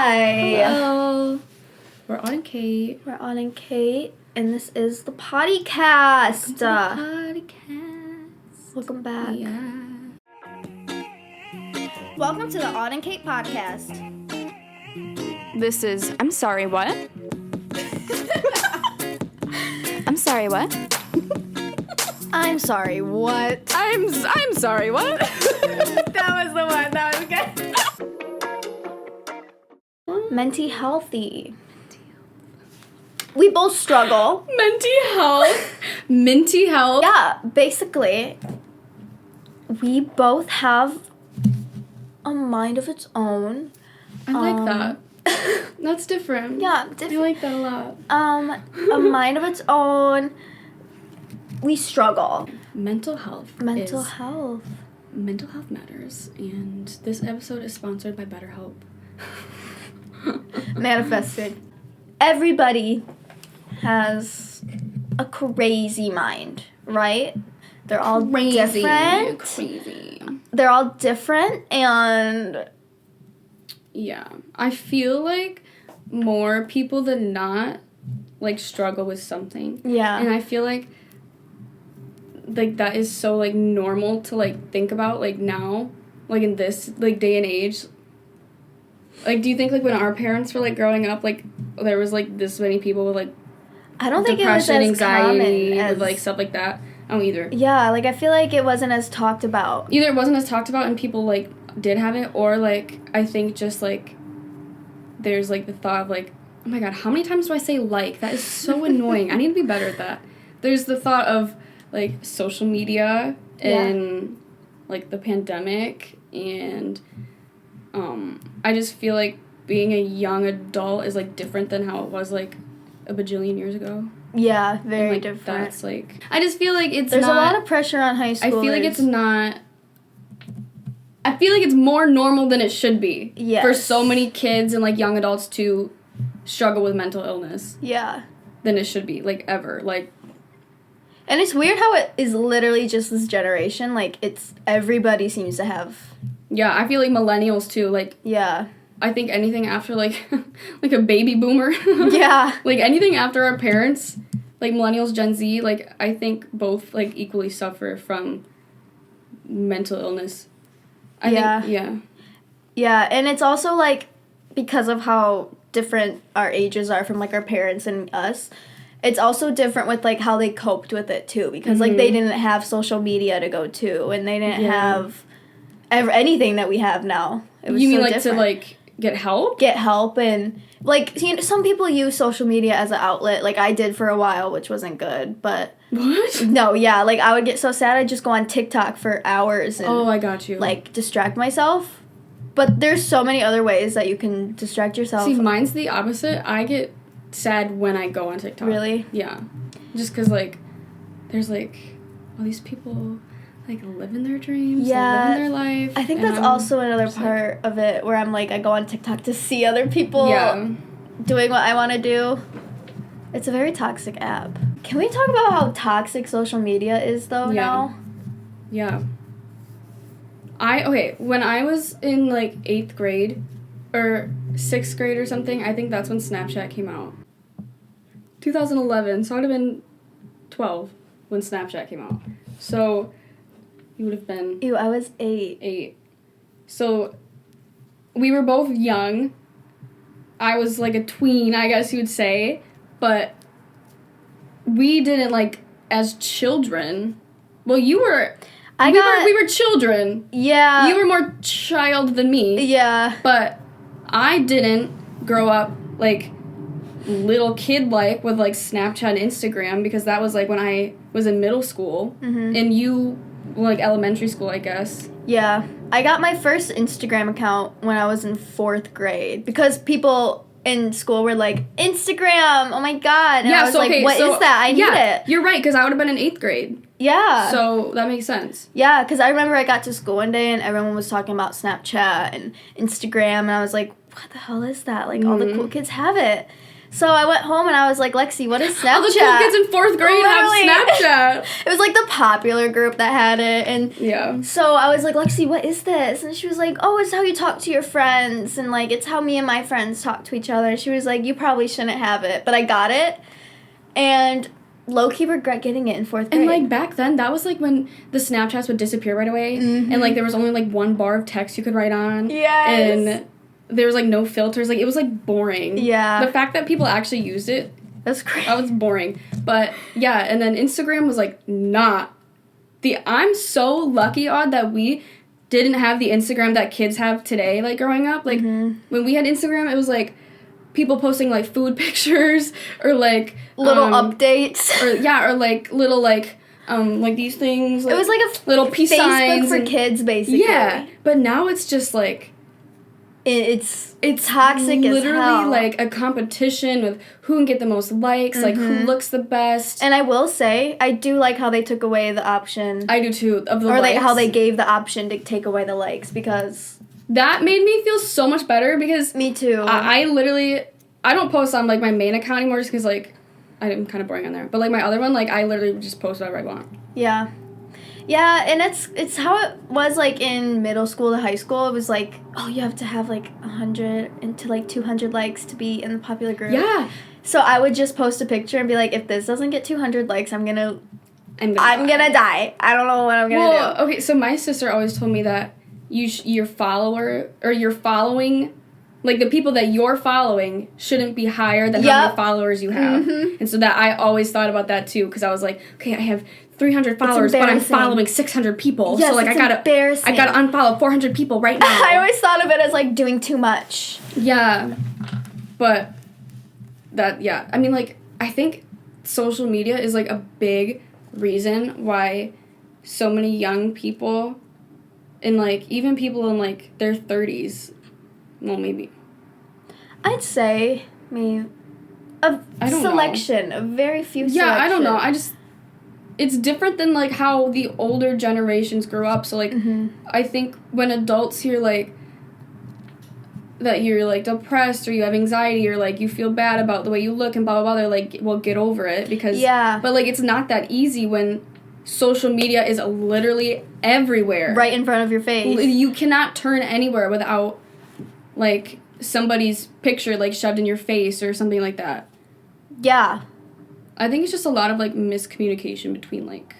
Hi. Hello. We're AudandCait. We're AudandCait, and this is the podcast. Welcome back. Yeah. Welcome to the AudandCait podcast. This is, I'm sorry, what? I'm sorry, what? I'm sorry, what? I'm sorry, what? That was the one. That was good. Menti healthy. We both struggle. Minty health. Yeah, basically, we both have a mind of its own. I like that. That's different. Yeah, I like that a lot. a mind of its own. We struggle. Mental health. Mental health matters, and this episode is sponsored by BetterHelp. manifested. Everybody has a crazy mind, right? They're all different. Crazy. They're all different, and Yeah. I feel like more people than not, like, struggle with something. yeah. And I feel like that is so, like, normal to, like, think about, like, now, like, in this, like, day and age. Like, do you think, like, when our parents were, like, growing up, like, there was, like, this many people with, like, I don't think it was depression, as anxiety, common as, with, like, stuff like that? I don't either. yeah, like, I feel like it wasn't as talked about. Either it wasn't as talked about and people, like, did have it, or, like, I think just, like, there's, like, the thought of, like, oh my god, how many times do I say like? That is so annoying. I need to be better at that. There's the thought of, like, social media and, like, the pandemic, and I just feel like being a young adult is, like, different than how it was, like, a bajillion years ago. Yeah, very and, like, different. That's, like, I just feel like There's a lot of pressure on high schoolers. I feel like it's not... I feel like it's more normal than it should be. Yes. For so many kids and, like, young adults to struggle with mental illness. Yeah. Than it should be, like, ever. Like... And it's weird how it is literally just this generation. Like, it's... Everybody seems to have... Yeah, I feel like millennials, too. Like... Yeah. I think anything after, like... like a baby boomer. Yeah. Like, anything after our parents... Like, millennials, Gen Z... Like, I think both, like, equally suffer from mental illness. I think, yeah. Yeah, and it's also, like, because of how different our ages are from, like, our parents and us, it's also different with, like, how they coped with it, too. Because, like, they didn't have social media to go to, and they didn't have anything that we have now. It was You mean, so like, different. to, like, get help? Get help, and, like, you know, some people use social media as an outlet. Like, I did for a while, which wasn't good, but... What? No, yeah, like, I would get so sad, I'd just go on TikTok for hours and... Oh, I got you. like, distract myself. But there's so many other ways that you can distract yourself. See, mine's the opposite. I get sad when I go on TikTok. Really? Yeah. Just because, like, there's, like, all these people, like, living their dreams, living their life. I think that's also another part of it where I'm, like, I go on TikTok to see other people doing what I want to do. It's a very toxic app. Can we talk about how toxic social media is, though, now? Yeah. When I was in, like, 8th grade, or 6th grade or something, I think that's when Snapchat came out. 2011, so I would have been 12 when Snapchat came out. So, you would have been... Ew, I was 8. 8. So, we were both young. I was, like, a tween, I guess you would say. But we didn't, like, as children... Well, you were... We were children. Yeah. You were more child than me. Yeah. But I didn't grow up, like, little kid-like with, like, Snapchat and Instagram, because that was, like, when I was in middle school. Mm-hmm. And you, like, elementary school, I guess. Yeah. I got my first Instagram account when I was in 4th grade, because people in school were like, Instagram, oh my god. And I was like, what is that? I need it. You're right, because I would have been in 8th grade. Yeah. So that makes sense. Yeah, because I remember I got to school one day and everyone was talking about Snapchat and Instagram, and I was like, what the hell is that? Like, all the cool kids have it. So I went home and I was like, Lexi, what is Snapchat? All the cool kids in 4th grade Literally. have Snapchat. It was like the popular group that had it. And Yeah. so I was like, Lexi, what is this? And she was like, oh, it's how you talk to your friends. And like, it's how me and my friends talk to each other. She was like, you probably shouldn't have it. But I got it. And low-key regret getting it in 4th grade. And, like, back then, that was, like, when the Snapchats would disappear right away. Mm-hmm. And, like, there was only, like, one bar of text you could write on. Yes. And there was, like, no filters. Like, it was, like, boring. Yeah. The fact that people actually used it, That's crazy. that was boring. But, yeah, and then Instagram was, like, not. I'm so lucky, Aud, that we didn't have the Instagram that kids have today, like, growing up. Like, when we had Instagram, it was, like, people posting, like, food pictures or, like... Little updates. Or like little like these things. Like, it was like a little peace Facebook signs for and, kids, basically. Yeah, but now it's just like it's toxic as hell. Literally like a competition with who can get the most likes, like who looks the best. And I will say, I do like how they took away the option. I do too of the or likes. like how they gave the option to take away the likes, because that made me feel so much better because me too. I literally I don't post on like my main account anymore just because like I'm kind of boring on there. But, like, my other one, like, I literally just post whatever I want. Yeah. Yeah, and it's how it was, like, in middle school to high school. It was, like, oh, you have to have, like, 100 to, like, 200 likes to be in the popular group. Yeah. So I would just post a picture and be like, if this doesn't get 200 likes, I'm gonna die. I don't know what I'm gonna do. Okay, so my sister always told me that your follower, or your following... Like, the people that you're following shouldn't be higher than how many followers you have. Mm-hmm. And so that I always thought about that, too, because I was like, okay, I have 300 followers, but I'm following 600 people. Yes, so, like, I gotta unfollow 400 people right now. I always thought of it as, like, doing too much. Yeah. But I mean, like, I think social media is, like, a big reason why so many young people, and, like, even people in, like, their 30s... Well, maybe. I'd say maybe a selection, a very few selection. Yeah, I don't know. It's different than, like, how the older generations grew up. So, like, I think when adults hear, like, that you're, like, depressed or you have anxiety or, like, you feel bad about the way you look and blah, blah, blah, they're like, well, get over it. Because, but, like, it's not that easy when social media is literally everywhere. Right in front of your face. You cannot turn anywhere without... like, somebody's picture, like, shoved in your face or something like that. Yeah. I think it's just a lot of, like, miscommunication between, like...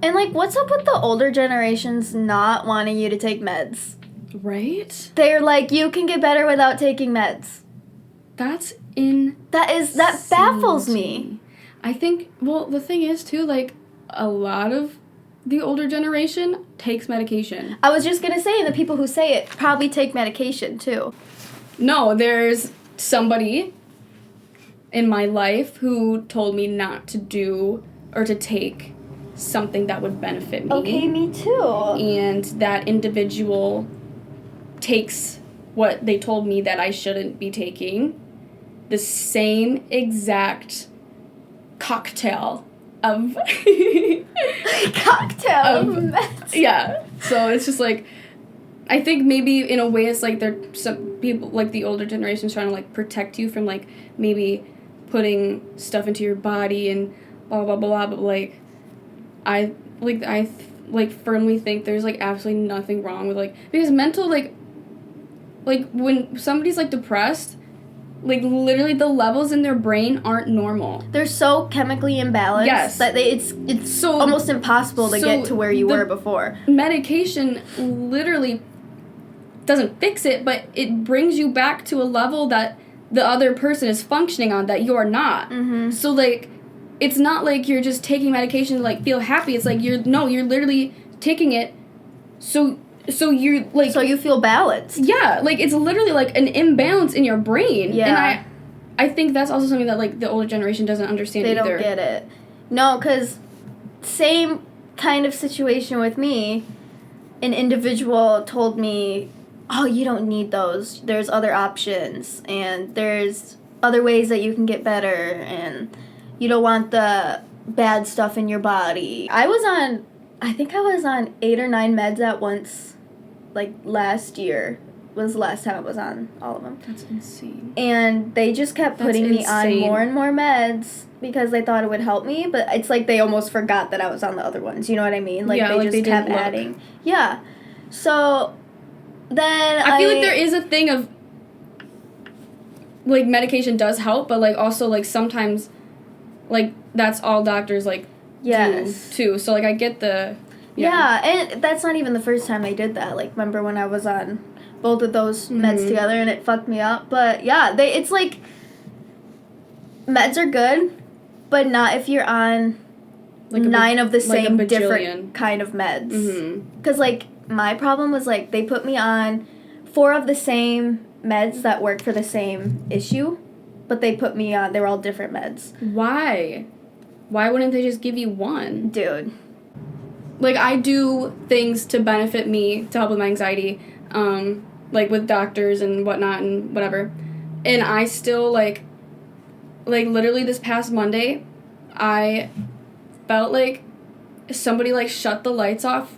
And, like, what's up with the older generations not wanting you to take meds? Right? They're like, you can get better without taking meds. That baffles me. I think, well, the thing is, too, like, a lot of the older generation takes medication. I was just gonna say, the people who say it probably take medication, too. No, there's somebody in my life who told me not to do or to take something that would benefit me. Okay, me too. And that individual takes what they told me that I shouldn't be taking, the same exact cocktail of meds. Yeah. So it's just like, I think maybe in a way it's like there some people, like the older generation's trying to like protect you from like maybe putting stuff into your body and blah blah blah, but like I firmly think there's like absolutely nothing wrong with like, because mental like when somebody's like depressed, like, literally, the levels in their brain aren't normal. They're so chemically imbalanced that it's so almost impossible to get to where you were before. Medication literally doesn't fix it, but it brings you back to a level that the other person is functioning on that you're not. Mm-hmm. So, like, it's not like you're just taking medication to, like, feel happy. It's like you're literally taking it so you're, like... So you feel balanced. Yeah, like, it's literally, like, an imbalance in your brain. Yeah. And I think that's also something that, like, the older generation doesn't understand either. They don't get it. No, because same kind of situation with me. An individual told me, oh, you don't need those. There's other options. And there's other ways that you can get better. And you don't want the bad stuff in your body. I think I was on 8 or 9 meds at once, like, last year. was the last time I was on all of them. That's insane. And they just kept putting me on more and more meds because they thought it would help me, but it's like they almost forgot that I was on the other ones. You know what I mean? Like, yeah, they just kept adding. Yeah. So then I feel like there is a thing of, like, medication does help, but, like, also, like, sometimes, like, that's all doctors, like, do, too. So, like, I get the... Yeah, and that's not even the first time they did that. Like, remember when I was on both of those meds together and it fucked me up? But, yeah, it's like, meds are good, but not if you're on like 9 of the same different kind of meds. Because, like, my problem was, like, they put me on 4 of the same meds that work for the same issue, but they put me on, they were all different meds. Why? Why wouldn't they just give you one? Dude. Like, I do things to benefit me, to help with my anxiety, like, with doctors and whatnot and whatever. And I still, like, literally this past Monday, I felt like somebody, like, shut the lights off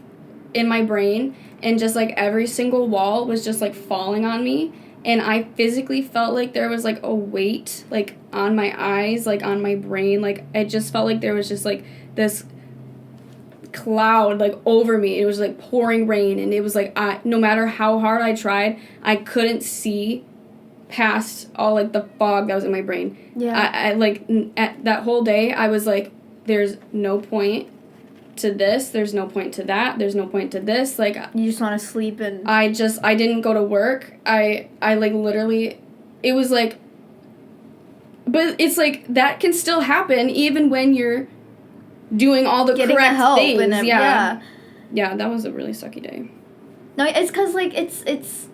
in my brain, and just, like, every single wall was just, like, falling on me. And I physically felt like there was, like, a weight, like, on my eyes, like, on my brain. Like, it just felt like there was just, like, this cloud, like, over me. It was, like, pouring rain, and it was, like, no matter how hard I tried, I couldn't see past all, like, the fog that was in my brain. Yeah. I like, at that whole day, I was, like, there's no point to this, there's no point to that, there's no point to this, like... You just want to sleep and... I didn't go to work. I like, literally, it was, like... But it's, like, that can still happen even when you're doing all the getting correct help things. And Yeah, that was a really sucky day. No, it's because, like, it's...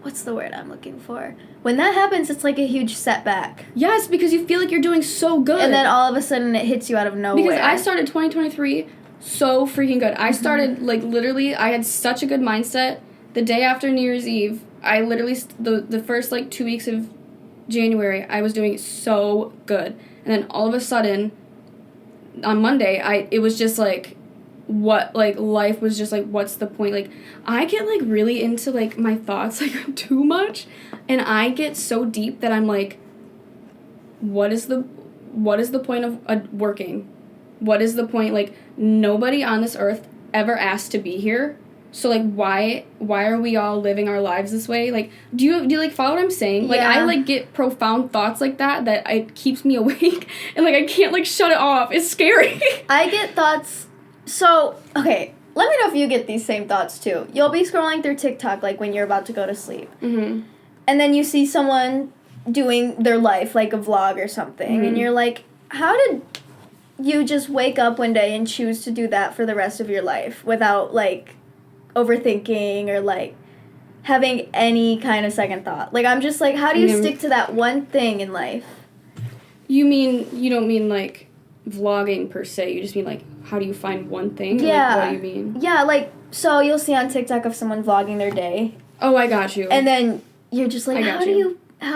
What's the word I'm looking for? When that happens, it's like a huge setback. Yes, because you feel like you're doing so good. And then all of a sudden it hits you out of nowhere. Because I started 2023 so freaking good. I started, like, literally, I had such a good mindset. The day after New Year's Eve, I literally, the first, like, 2 weeks of January, I was doing so good. And then all of a sudden, on Monday, it was just, like, what, like, life was just, like, what's the point? Like, I get, like, really into, like, my thoughts, like, too much. And I get so deep that I'm, like, what is the point of working? What is the point? Like, nobody on this earth ever asked to be here. So, like, why are we all living our lives this way? Like, do you like, follow what I'm saying? Like, I, like, get profound thoughts like that it keeps me awake. And, like, I can't, like, shut it off. It's scary. I get thoughts... So, okay, let me know if you get these same thoughts, too. You'll be scrolling through TikTok, like, when you're about to go to sleep. Mm-hmm. And then you see someone doing their life, like a vlog or something, and you're like, how did you just wake up one day and choose to do that for the rest of your life without, like, overthinking or, like, having any kind of second thought? Like, I'm just like, how do you stick to that one thing in life? You don't mean, like, vlogging per se. You just mean, like, how do you find one thing? Yeah. Like, what do you mean? Yeah, like, so you'll see on TikTok of someone vlogging their day. Oh, I got you. And then you're just like, how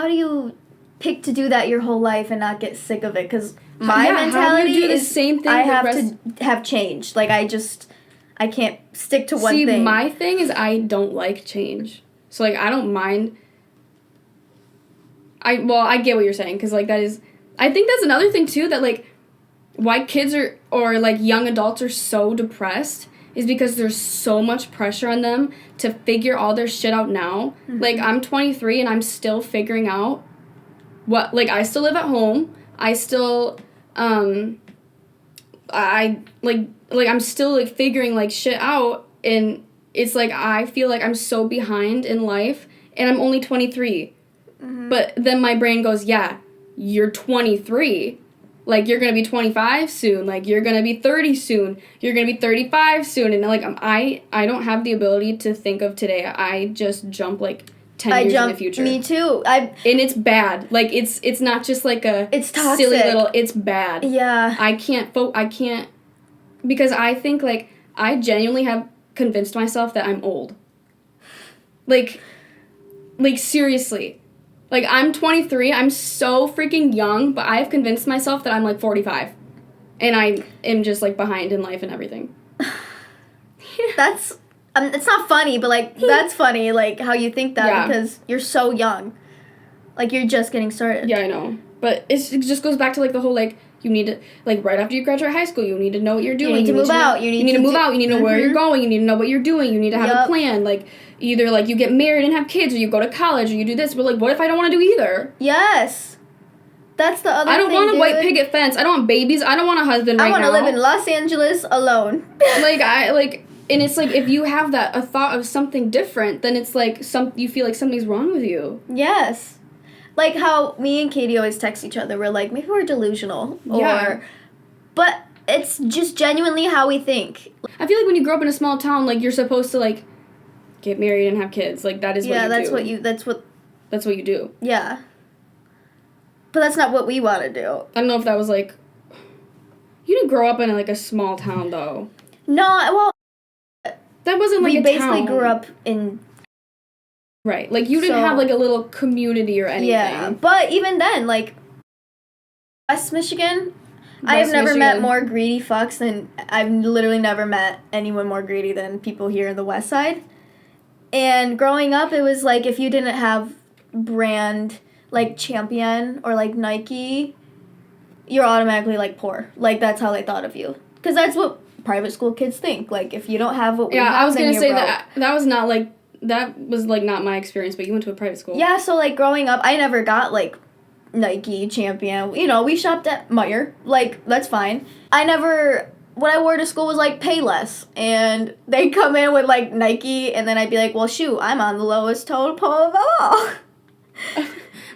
do you pick to do that your whole life and not get sick of it? Because my mentality do the is same thing I have to have changed. Like, I can't stick to one thing. See, my thing is I don't like change. So, like, I don't mind. I get what you're saying, because, like, that is... I think that's another thing, too, that, like, why kids or like, young adults are so depressed is because there's so much pressure on them to figure all their shit out now. Mm-hmm. Like, I'm 23 and I'm still figuring out what... Like, I still live at home. I still... I'm still, like, figuring, like, shit out, and it's, like, I feel like I'm so behind in life, and I'm only 23. Mm-hmm. But then my brain goes, yeah, you're 23. Like, you're gonna be 25 soon. Like, you're gonna be 30 soon. You're gonna be 35 soon. And, like, I don't have the ability to think of today. I just jump, like, 10 years in the future. Me too. And it's bad. Like, it's not just, like, it's toxic. Silly little... It's bad. Yeah. I can't... Because I think, like, I genuinely have convinced myself that I'm old. Like, seriously. Like, I'm 23, I'm so freaking young, but I've convinced myself that I'm, like, 45. And I am just, like, behind in life and everything. That's It's not funny, but, like, that's funny, like, how you think that because you're so young. Like, you're just getting started. Yeah, I know. But it just goes back to, like, the whole, like, you need to, like, right after you graduate high school, you need to know what you're doing. You need to move out. You need to move out. You need to know where you're going. You need to know what you're doing. You need to have a plan. Like, either, like, you get married and have kids, or you go to college, or you do this. But, like, what if I don't want to do either? Yes. That's the other thing, I don't want a white picket fence. I don't want babies. I don't want a husband right now. I want to live in Los Angeles alone. And it's like, if you have a thought of something different, then it's like, you feel like something's wrong with you. Yes. Like how me and Katie always text each other. We're like, maybe we're delusional. But it's just genuinely how we think. I feel like when you grow up in a small town, like, you're supposed to, like, get married and have kids. Like, that is what you do. Yeah, that's what you do. Yeah. But that's not what we want to do. I don't know if that was, like... You didn't grow up in, like, a small town, though. No, well... That wasn't, like, we a basically town. grew up in... Right. Like, you didn't have, like, a little community or anything. Yeah, but even then, like... West Michigan... I have never met more greedy fucks than... I've literally never met anyone more greedy than people here in the West Side. And growing up, it was, like, if you didn't have brand... like Champion or like Nike, you're automatically like poor. Like that's how they thought of you. Because that's what private school kids think. Like if you don't have what we have, I was gonna say broke. that was not my experience. But you went to a private school. Yeah, so like growing up, I never got like Nike, Champion. You know, we shopped at Meijer. Like that's fine. What I wore to school was like Payless, and they'd come in with like Nike, and then I'd be like, well, shoot, I'm on the lowest totem pole of all.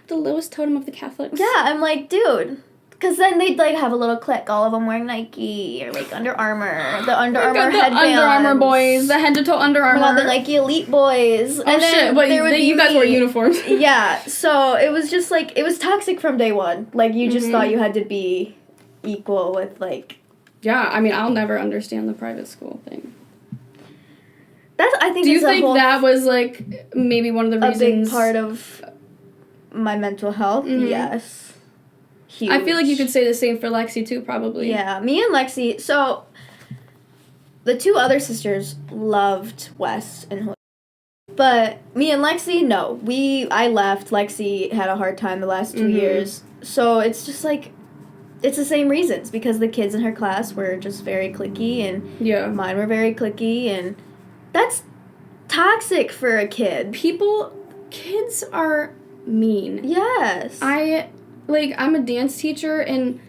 The lowest totem of the Catholics. Yeah, I'm like, dude. Because then they'd, like, have a little clique, all of them wearing Nike or, like, Under Armour. The Under Armour headbands. The Under Armour boys. The head-to-toe Under Armour. The Nike Elite boys. Oh, and then shit. You guys wore uniforms. Yeah, so it was just, like, it was toxic from day one. Like, you just thought you had to be equal with, like... Yeah, I mean, I'll never understand the private school thing. I think Do you think that was, like, maybe one of the reasons... A big part of... my mental health, yes. Huge. I feel like you could say the same for Lexi, too, probably. Yeah, me and Lexi, so, the two other sisters loved West and Hawaii. But me and Lexi, no. I left. Lexi had a hard time the last 2 years. So, it's just, like, it's the same reasons. Because the kids in her class were just very cliquey, and mine were very cliquey, and that's toxic for a kid. Kids are... mean. Yes. I'm a dance teacher and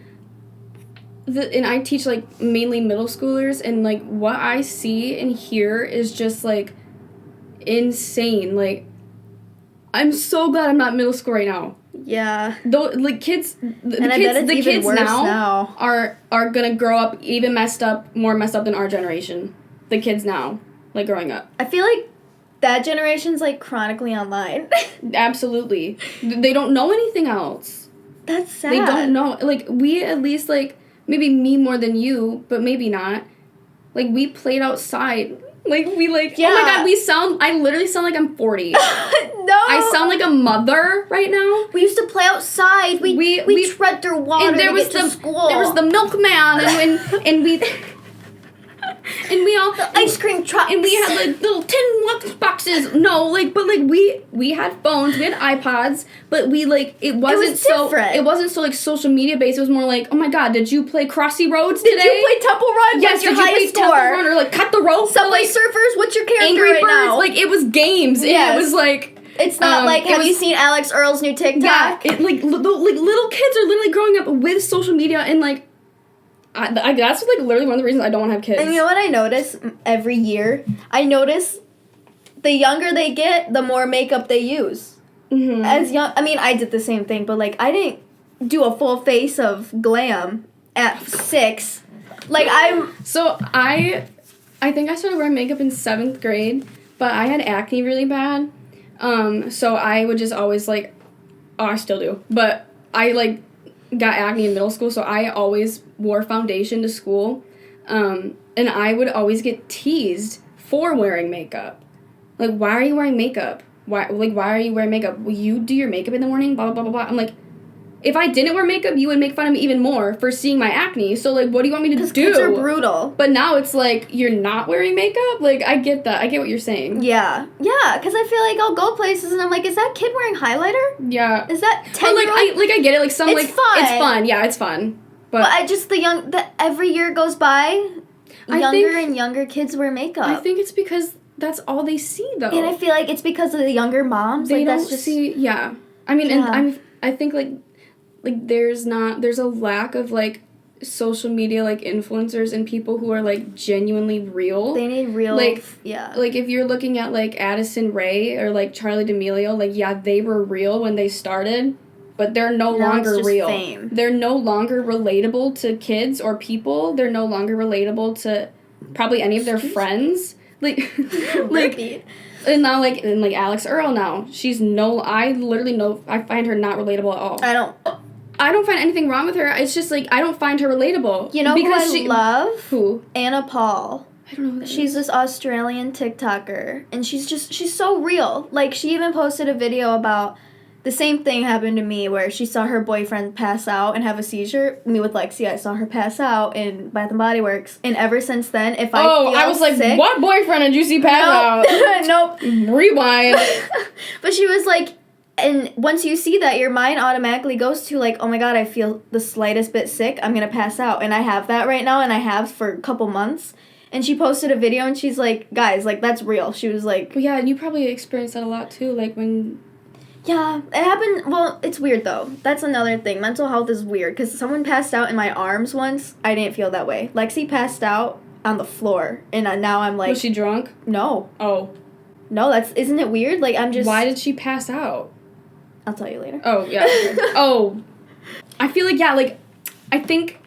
I teach like mainly middle schoolers, and like what I see and hear is just like insane. Like I'm so glad I'm not middle school right now. Yeah. Though like kids the kids now are gonna grow up even more messed up than our generation. The kids now, like growing up. I feel like that generation's, like, chronically online. Absolutely. They don't know anything else. That's sad. They don't know. Like, we at least, like, maybe me more than you, but maybe not. Like, we played outside. Like, oh my God, I literally sound like I'm 40. No. I sound like a mother right now. We used to play outside. We tread through water and to get to school. There was the milkman, and we... And we all... The ice cream trucks. And we had, like, little tin lunch boxes. No, like, but, like, we had phones. We had iPods. But we, like, it wasn't so, like, social media based. It was more like, oh, my God, did you play Crossy Roads today? Did you play Temple Run? Yes, did you play Temple Run? Or, like, Cut the Rope? Subway Surfers? What's your character Angry right Birds? now? Like, it was games. Yes. And it was, like... It's not like, have you seen Alex Earl's new TikTok? Yeah. Little kids are literally growing up with social media and, like... that's like literally one of the reasons I don't want to have kids. And you know what I notice every year? I notice the younger they get, the more makeup they use. Mm-hmm. I did the same thing, but like I didn't do a full face of glam at 6. Like I think I started wearing makeup in 7th grade, but I had acne really bad. So I would just always like, I still do, but I like got acne in middle school, so I always wore foundation to school, and I would always get teased for wearing makeup. Like, why are you wearing makeup? Why are you wearing makeup? Will you do your makeup in the morning? Blah, blah, blah, blah. I'm like, if I didn't wear makeup, you would make fun of me even more for seeing my acne. So, like, what do you want me to do? Because kids are brutal. But now it's like, you're not wearing makeup? Like, I get that. I get what you're saying. Yeah. Yeah, because I feel like I'll go places and I'm like, is that kid wearing highlighter? Yeah. Is that 10 But, like, I get it. Like, some, it's like... fun. It's fun. Yeah, it's fun. But I just, every year goes by, younger and younger kids wear makeup. I think it's because that's all they see, though. And I feel like it's because of the younger moms. They like, don't that's just, see... Yeah. I mean, Yeah. and I think, like, there's a lack of, like, social media, like, influencers and people who are, like, genuinely real. They need real, like, yeah. Like, if you're looking at, like, Addison Rae or, like, Charli D'Amelio, like, yeah, they were real when they started, but they're no Now longer it's just real. fame. They're no longer relatable to kids or people. They're no longer relatable to probably any of their friends. Like, and now, like, Alex Earl now, I find her not relatable at all. I don't find anything wrong with her. It's just, like, I don't find her relatable. You know because who I love? Who? Anna Paul. I don't know who that She's this Australian TikToker, and she's so real. Like, she even posted a video about the same thing happened to me where she saw her boyfriend pass out and have a seizure. Me with Lexi, I saw her pass out in Bath and Body Works, and ever since then, if I feel I was like, sick, what boyfriend did you see pass out? Nope. Rewind. But she was like, and once you see that, your mind automatically goes to, like, oh my god, I feel the slightest bit sick, I'm gonna pass out. And I have that right now, and I have for a couple months. And she posted a video, and she's like, guys, like, that's real. She was like... Well, yeah, and you probably experienced that a lot, too, like, when... Yeah, it happened... Well, it's weird, though. That's another thing. Mental health is weird, because someone passed out in my arms once. I didn't feel that way. Lexi passed out on the floor, and now I'm like... Was she drunk? No. Oh. No, isn't it weird? Like, I'm just... Why did she pass out? I'll tell you later. Oh, yeah. Okay. Oh. I feel like, yeah, like, I think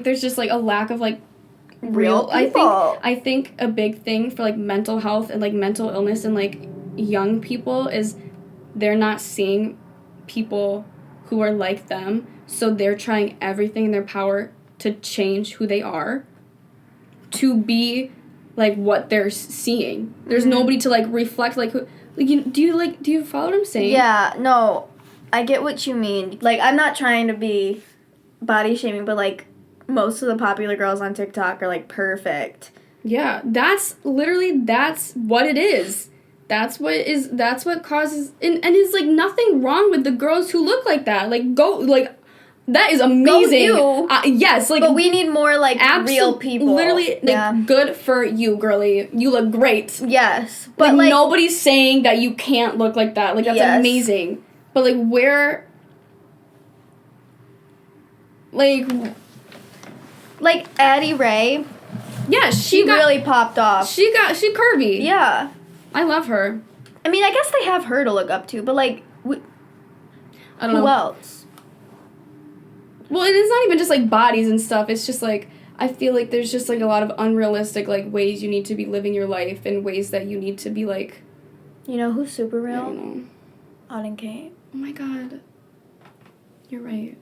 there's just, like, a lack of, like, real people. I think a big thing for, like, mental health and, like, mental illness and, like, young people is they're not seeing people who are like them, so they're trying everything in their power to change who they are to be, like, what they're seeing. There's nobody to, like, reflect, like, who... Like, do you follow what I'm saying? Yeah, no, I get what you mean. Like, I'm not trying to be body shaming, but, like, most of the popular girls on TikTok are, like, perfect. Yeah, that's what it is. That's what causes, and it's, like, nothing wrong with the girls who look like that. Like, that is amazing. Go you. Yes, like... But we need more, like, real people. Literally, like, good for you, girly. You look great. Yes. But, like, nobody's saying that you can't look like that. Like, that's amazing. But, like, where... Like, Addie Ray. Yeah, she really popped off. She curvy. Yeah. I love her. I mean, I guess they have her to look up to, but, like, I don't know. Who else? Well, it is not even just, like, bodies and stuff. It's just, like, I feel like there's just, like, a lot of unrealistic, like, ways you need to be living your life and ways that you need to be, like... You know who's super real? I don't know. AudandCait. Oh, my God. You're right.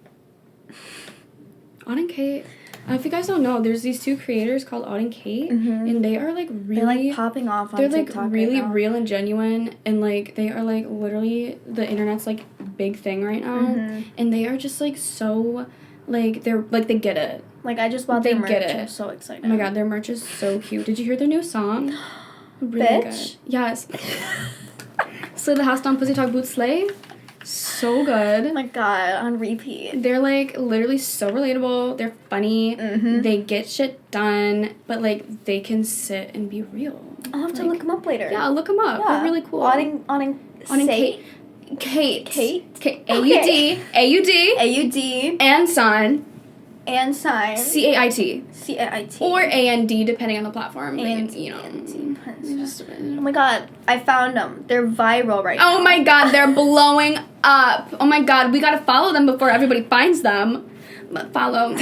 AudandCait. If you guys don't know, there's these two creators called AudandCait, and they are, like, really... They're, like, popping off on TikTok. They're, like, really real and genuine, and, like, they are, like, literally the internet's, like, big thing right now, and they are just, like, so, like, they're, like, they get it. Like, I just bought their merch. I'm so excited. Oh, my God, their merch is so cute. Did you hear their new song? Really Bitch? Good. Yes. Slay the house down, pussy talk, boot slay. So good. Oh my God, on repeat. They're, like, literally so relatable. They're funny. They get shit done. But, like, they can sit and be real. I'll have to look them up later. Yeah, I'll look them up. Yeah. They're really cool. AudandCait. Kate. A-U-D. A-U-D. A-U-D. And sign. And sign. C-A-I-T. C-A-I-T. Or A-N-D, depending on the platform. And, you know. Oh my God, I found them. They're viral right now. Oh my God, they're blowing up. Oh my God, we gotta follow them before everybody finds them. But follow.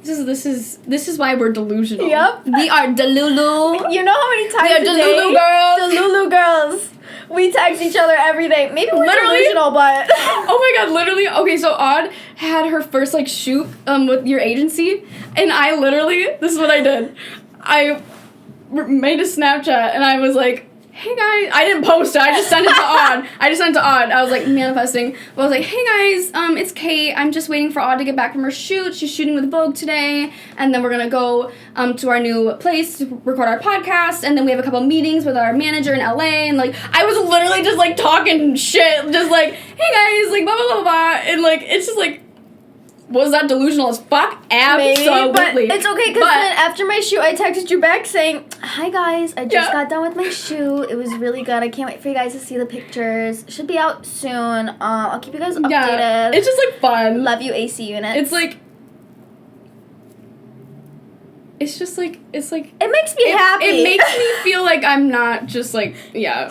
This is why we're delusional. Yep. We are delulu. You know how many times We are delulu girls. Delulu girls. We text each other every day. Maybe we're delusional, but... Oh my God, literally. Okay, so Aud had her first, like, shoot with your agency, and this is what I did. I made a Snapchat, and I was like, hey guys, I didn't post it, I just sent it to Aud. I was like manifesting. But I was like, hey guys, it's Kate. I'm just waiting for Aud to get back from her shoot. She's shooting with Vogue today. And then we're gonna go to our new place to record our podcast. And then we have a couple meetings with our manager in LA. And like, I was literally just like talking shit. Just like, hey guys, like blah, blah, blah, blah. And like, it's just like, was that delusional as fuck? Absolutely. But it's okay, because then after my shoot, I texted you back saying, hi guys, I just got done with my shoot. It was really good. I can't wait for you guys to see the pictures. It should be out soon. I'll keep you guys updated. Yeah, it's just like fun. Love you, AC units. It's like, it makes me happy. It makes me feel like I'm not just like,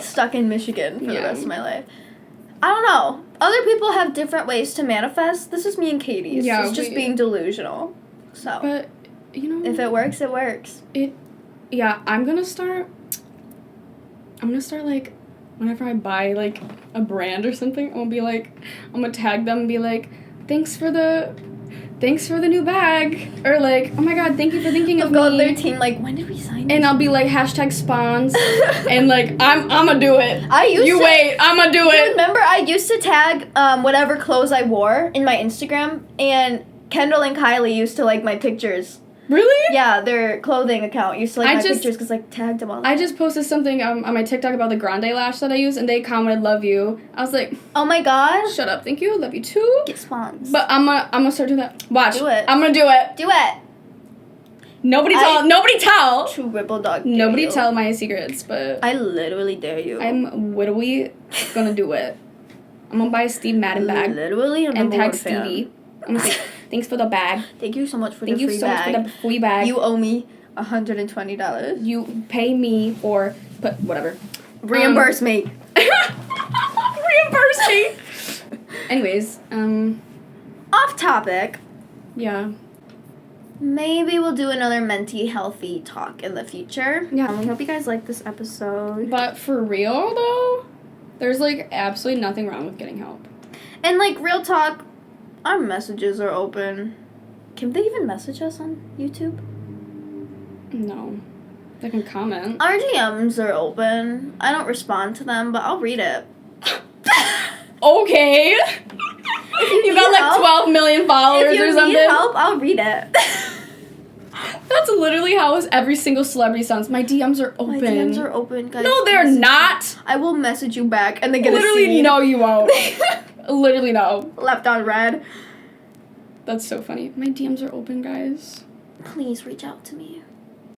stuck in Michigan for the rest of my life. I don't know. Other people have different ways to manifest. This is me and Katie's. Yeah, it's just being delusional. So, but, you know, if it works, it works. I'm gonna start, like, whenever I buy, like, a brand or something, I'm gonna tag them and be like, thanks for the new bag, or like, oh my god, thank you for thinking of me. Go to their team, like, when did we sign this? And I'll be like, #spawns, and like, I'm gonna do it. Wait, I'm gonna do it. Remember, I used to tag whatever clothes I wore in my Instagram, and Kendall and Kylie used to like my pictures. Really? Yeah, their clothing account used to like my pictures because I tagged them all. I just posted something on my TikTok about the Grande lash that I use, and they commented, love you. I was like, oh my god. Shut up, thank you, love you too. Get spawns. But I'm gonna start doing that. Watch. Do it. I'm gonna do it. Do it. Nobody tell. True Ripple Dog. Nobody tell my secrets, but I literally dare you. I'm literally gonna do it. I'm gonna buy a Steve Madden bag. Literally, and tag Stevie. I'm gonna say, thanks for the bag. Thank you so much for Thank the free bag. Thank you so much for the free bag. You owe me $120. You pay me for, but whatever. Reimburse me. Reimburse me. Anyways, off topic. Yeah. Maybe we'll do another mentally healthy talk in the future. Yeah. We hope you guys like this episode. But for real though, there's like absolutely nothing wrong with getting help. And like real talk, our messages are open. Can they even message us on YouTube? No. They can comment. Our DMs are open. I don't respond to them, but I'll read it. Okay. You got like 12 million followers or something. If you need help, I'll read it. That's literally how every single celebrity sounds. My DMs are open. My DMs are open, guys. No, they're not. I will message you back and then get literally, a scene. no, you won't. Literally, no. Left on red. That's so funny. My DMs are open, guys. Please reach out to me.